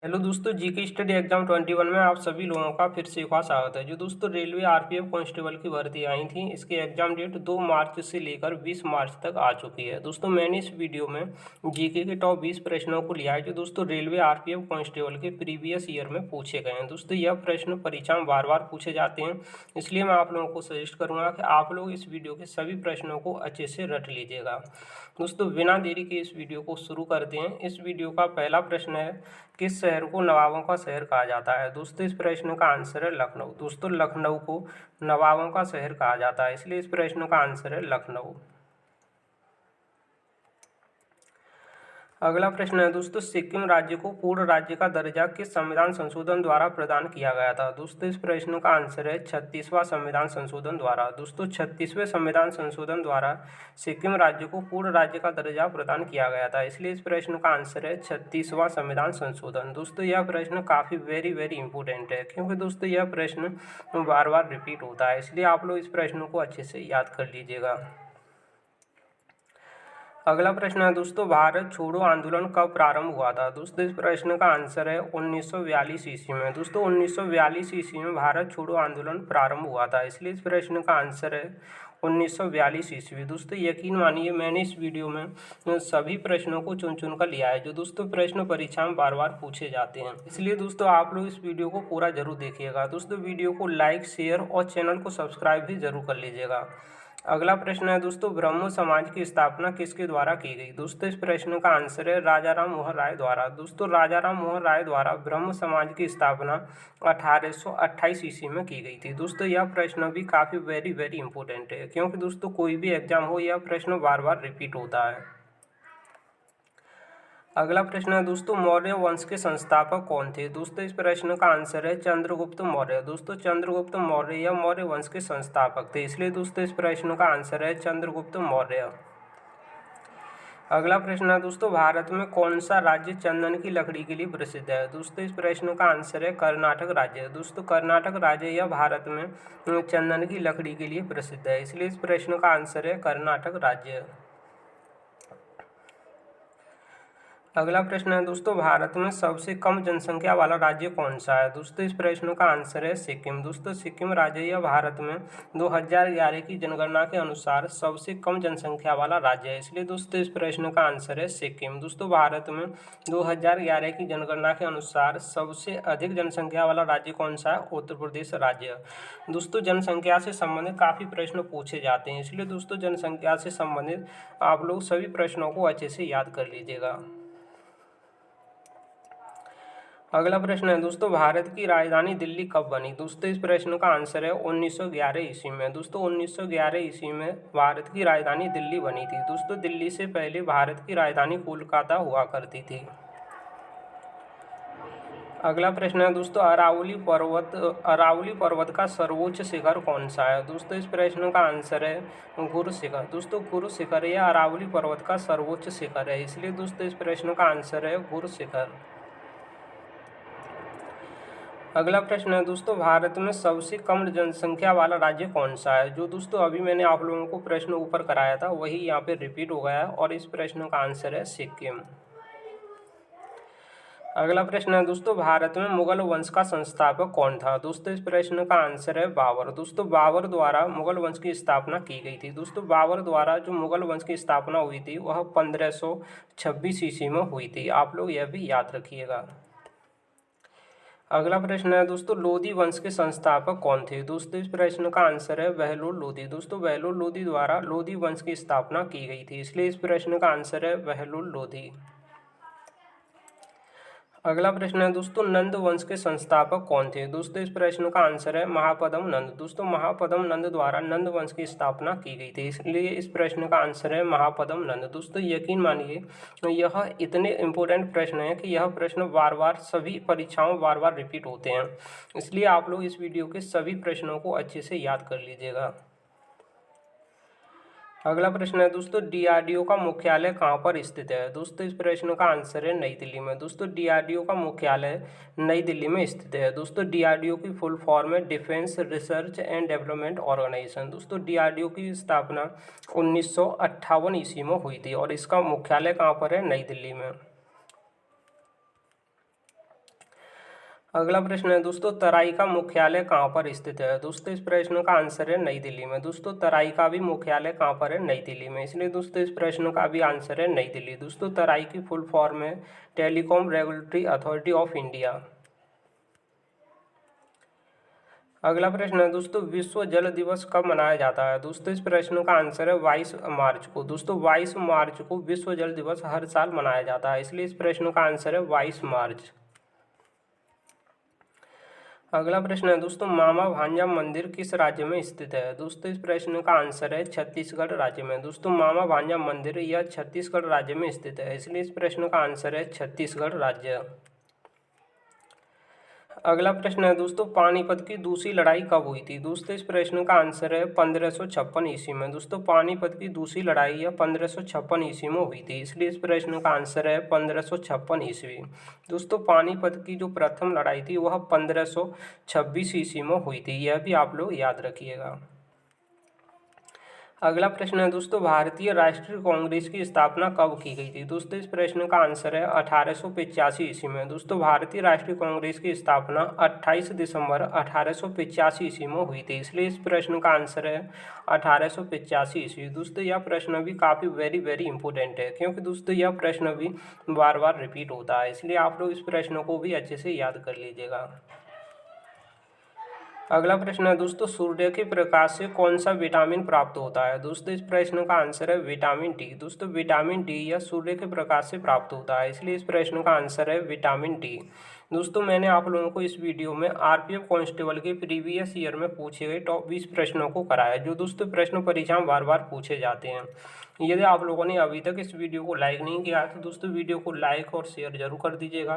Hello दोस्तों, GK study exam 21 में आप सभी लोगों का फिर से एक बार स्वागत है। जो दोस्तों रेलवे आरपीएफ कांस्टेबल की भर्ती आई थी, इसकी एग्जाम डेट 2 मार्च से लेकर 20 मार्च तक आ चुकी है। दोस्तों मैंने इस वीडियो में जीके के टॉप 20 प्रश्नों को लिया है जो दोस्तों रेलवे आरपीएफ कांस्टेबल के प्रीवियस ईयर में पूछे गए हैं। दोस्तों यह प्रश्न परीक्षा में बार बार पूछे जाते हैं, इसलिए मैं आप लोगों को सजेस्ट करूँगा कि आप लोग इस वीडियो के सभी प्रश्नों को अच्छे से रट लीजिएगा। दोस्तों बिना देरी के इस वीडियो को शुरू करते हैं। इस वीडियो का पहला प्रश्न है, किस शहर को नवाबों का शहर कहा जाता है? दोस्तों इस प्रश्न का आंसर है लखनऊ। दोस्तों लखनऊ को नवाबों का शहर कहा जाता है, इसलिए इस प्रश्न का आंसर है लखनऊ। अगला प्रश्न है दोस्तों, सिक्किम राज्य को पूर्ण राज्य का दर्जा किस संविधान संशोधन द्वारा प्रदान किया गया था? दोस्तों इस प्रश्न का आंसर है 36वां संविधान संशोधन द्वारा। दोस्तों 36वें संविधान संशोधन द्वारा सिक्किम राज्य को पूर्ण राज्य का दर्जा प्रदान किया गया था, इसलिए इस प्रश्न का आंसर है 36वां संविधान संशोधन। दोस्तों यह प्रश्न काफ़ी वेरी इंपॉर्टेंट है, क्योंकि दोस्तों यह प्रश्न बार बार रिपीट होता है, इसलिए आप लोग इस प्रश्न को अच्छे से याद कर लीजिएगा। अगला प्रश्न है दोस्तों, भारत छोड़ो आंदोलन कब प्रारंभ हुआ था? दोस्तों इस प्रश्न का आंसर है 1942 ईस्वी में। दोस्तों 1942 ईस्वी में भारत छोड़ो आंदोलन प्रारंभ हुआ था, इसलिए इस प्रश्न का आंसर है 1942 ईस्वी। दोस्तों यकीन मानिए मैंने इस वीडियो में सभी प्रश्नों को चुन कर लिया है जो दोस्तों प्रश्न परीक्षा में बार बार पूछे जाते हैं, इसलिए दोस्तों आप लोग इस वीडियो को पूरा जरूर देखिएगा। दोस्तों वीडियो को लाइक, शेयर और चैनल को सब्सक्राइब भी जरूर कर लीजिएगा। अगला प्रश्न है दोस्तों, ब्रह्मो समाज की स्थापना किसके द्वारा की गई? दोस्तों इस प्रश्न का आंसर है राजा राम मोहन राय द्वारा। दोस्तों राजा राम मोहन राय द्वारा ब्रह्म समाज की स्थापना 1828 ईस्वी में की गई थी। दोस्तों यह प्रश्न भी काफ़ी वेरी इंपॉर्टेंट है, क्योंकि दोस्तों कोई भी एग्जाम हो यह प्रश्न बार बार रिपीट होता है। अगला प्रश्न है दोस्तों, मौर्य वंश के संस्थापक कौन थे? दोस्तों इस प्रश्न का आंसर है चंद्रगुप्त मौर्य। दोस्तों चंद्रगुप्त मौर्य या मौर्य वंश के संस्थापक थे, इसलिए दोस्तों इस प्रश्न का आंसर है चंद्रगुप्त मौर्य। अगला प्रश्न है दोस्तों, भारत में कौन सा राज्य चंदन की लकड़ी के लिए प्रसिद्ध है? दोस्तों इस प्रश्न का आंसर है कर्नाटक राज्य। दोस्तों कर्नाटक राज्य यह भारत में चंदन की लकड़ी के लिए प्रसिद्ध है, इसलिए इस प्रश्न का आंसर है कर्नाटक राज्य। अगला प्रश्न है दोस्तों, भारत में सबसे कम जनसंख्या वाला राज्य कौन सा है? दोस्तों इस प्रश्न का आंसर है सिक्किम। दोस्तों सिक्किम राज्य यह भारत में 2011 की जनगणना के अनुसार सबसे कम जनसंख्या वाला राज्य है, इसलिए दोस्तों इस प्रश्न का आंसर है सिक्किम। दोस्तों भारत में 2011 की जनगणना के अनुसार सबसे अधिक जनसंख्या वाला राज्य कौन सा है? उत्तर प्रदेश राज्य। दोस्तों जनसंख्या से संबंधित काफ़ी प्रश्न पूछे जाते हैं, इसलिए दोस्तों जनसंख्या से संबंधित आप लोग सभी प्रश्नों को अच्छे से याद कर लीजिएगा। अगला प्रश्न है दोस्तों, भारत की राजधानी दिल्ली कब बनी? दोस्तों इस प्रश्न का आंसर है 1911 ईस्वी में। दोस्तों 1911 ईस्वी में भारत की राजधानी दिल्ली बनी थी। दोस्तों दिल्ली से पहले भारत की राजधानी कोलकाता हुआ करती थी। अगला प्रश्न है दोस्तों, अरावली पर्वत का सर्वोच्च शिखर कौन सा है? दोस्तों इस प्रश्न का आंसर है गुरु शिखर। दोस्तों गुरु शिखर या अरावली पर्वत का सर्वोच्च शिखर है, इसलिए दोस्तों इस प्रश्न का आंसर है गुरु शिखर। अगला प्रश्न है दोस्तों, भारत में सबसे कम जनसंख्या वाला राज्य कौन सा है? जो दोस्तों अभी मैंने आप लोगों को प्रश्न ऊपर कराया था वही यहाँ पे रिपीट हो गया है, और इस प्रश्न का आंसर है सिक्किम। अगला प्रश्न है दोस्तों, भारत में मुगल वंश का संस्थापक कौन था? दोस्तों इस प्रश्न का आंसर है बाबर। दोस्तों बाबर द्वारा मुगल वंश की स्थापना की गई थी। दोस्तों बाबर द्वारा जो मुगल वंश की स्थापना हुई थी वह 1526 ईस्वी में हुई थी, आप लोग यह भी याद रखिएगा। अगला प्रश्न है दोस्तों, लोधी वंश के संस्थापक कौन थे? दोस्तों इस प्रश्न का आंसर है बहलोल लोधी। दोस्तों बहलोल लोधी द्वारा लोधी वंश की स्थापना की गई थी, इसलिए इस प्रश्न का आंसर है बहलोल लोधी। अगला प्रश्न है दोस्तों, नंद वंश के संस्थापक कौन थे? दोस्तों इस प्रश्न का आंसर है महापद्म नंद। दोस्तों महापद्म नंद द्वारा नंद वंश की स्थापना की गई थी, इसलिए इस प्रश्न का आंसर है महापद्म नंद। दोस्तों यकीन मानिए यह इतने इंपॉर्टेंट प्रश्न है कि यह प्रश्न बार बार सभी परीक्षाओं बार बार रिपीट होते हैं, इसलिए आप लोग इस वीडियो के सभी प्रश्नों को अच्छे से याद कर लीजिएगा। अगला प्रश्न है दोस्तों, डीआरडीओ का मुख्यालय कहाँ पर स्थित है? दोस्तों इस प्रश्न का आंसर है नई दिल्ली में। दोस्तों डीआरडीओ का मुख्यालय नई दिल्ली में स्थित है। दोस्तों डीआरडीओ की फुल फॉर्म है defence research and development organisation. दोस्तों डीआरडीओ की स्थापना 1958 ईस्वी में हुई थी, और इसका मुख्यालय कहाँ पर है? नई दिल्ली में। अगला प्रश्न है दोस्तों, तराई का मुख्यालय कहाँ पर स्थित है? दोस्तों इस प्रश्न का आंसर है नई दिल्ली में। दोस्तों तराई का भी मुख्यालय कहाँ पर है? नई दिल्ली में। इसलिए दोस्तों इस प्रश्न का भी आंसर है नई दिल्ली। दोस्तों तराई की फुल फॉर्म है telecom regulatory authority of India. अगला प्रश्न है दोस्तों, विश्व जल दिवस कब मनाया जाता है? दोस्तों इस प्रश्न का आंसर है 22 मार्च को। दोस्तों 22 मार्च को विश्व जल दिवस हर साल मनाया जाता है, इसलिए इस प्रश्न का आंसर है 22 मार्च। अगला प्रश्न है दोस्तों, मामा भांजा मंदिर किस राज्य में स्थित है? दोस्तों इस प्रश्न का आंसर है छत्तीसगढ़ राज्य में। दोस्तों मामा भांजा मंदिर यह छत्तीसगढ़ राज्य में स्थित है, इसलिए इस प्रश्न का आंसर है छत्तीसगढ़ राज्य। अगला प्रश्न है दोस्तों, पानीपत की दूसरी लड़ाई कब हुई थी? दोस्तों इस प्रश्न का आंसर है 1556 ईस्वी में। दोस्तों पानीपत की दूसरी लड़ाई यह 1556 ईस्वी में हुई थी, इसलिए इस प्रश्न का आंसर है 1556 ईस्वी। दोस्तों पानीपत की जो प्रथम लड़ाई थी वह 1526 ईस्वी में हुई थी, यह भी आप लोग याद रखिएगा। अगला प्रश्न है दोस्तों, भारतीय राष्ट्रीय कांग्रेस की स्थापना कब की गई थी? दोस्तों इस प्रश्न का आंसर है 1885 ईस्वी में। दोस्तों भारतीय राष्ट्रीय कांग्रेस की स्थापना 28 दिसंबर 1885 ईस्वी में हुई थी, इसलिए इस प्रश्न का आंसर है 1885 ईस्वी। दोस्तों यह प्रश्न भी काफ़ी वेरी इंपॉर्टेंट है, क्योंकि दोस्तों यह प्रश्न भी बार बार रिपीट होता है, इसलिए आप लोग इस प्रश्न को भी अच्छे से याद कर लीजिएगा। अगला प्रश्न है दोस्तों, सूर्य के प्रकाश से कौन सा विटामिन प्राप्त होता है? दोस्तों इस प्रश्न का आंसर है विटामिन डी। दोस्तों विटामिन डी यह सूर्य के प्रकाश से प्राप्त होता है, इसलिए इस प्रश्न का आंसर है विटामिन डी। दोस्तों मैंने आप लोगों को इस वीडियो में आरपीएफ कांस्टेबल के प्रीवियस ईयर में पूछे गए टॉप 20 प्रश्नों को कराया, जो दोस्तों प्रश्न परीक्षा में बार बार पूछे जाते हैं। यदि आप लोगों ने अभी तक इस वीडियो को लाइक नहीं किया तो दोस्तों वीडियो को लाइक और शेयर जरूर कर दीजिएगा,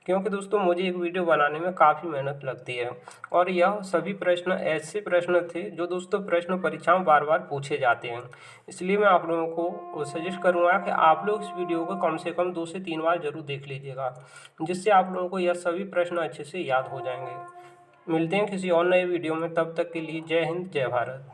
क्योंकि दोस्तों मुझे एक वीडियो बनाने में काफ़ी मेहनत लगती है, और यह सभी प्रश्न ऐसे प्रश्न थे जो दोस्तों प्रश्न परीक्षा में बार बार पूछे जाते हैं। इसलिए मैं आप लोगों को सजेस्ट करूँगा कि आप लोग इस वीडियो को कम से कम 2 से 3 बार जरूर देख लीजिएगा, जिससे आप लोगों को यह सभी प्रश्न अच्छे से याद हो जाएंगे। मिलते हैं किसी और नए वीडियो में, तब तक के लिए जय हिंद जय भारत।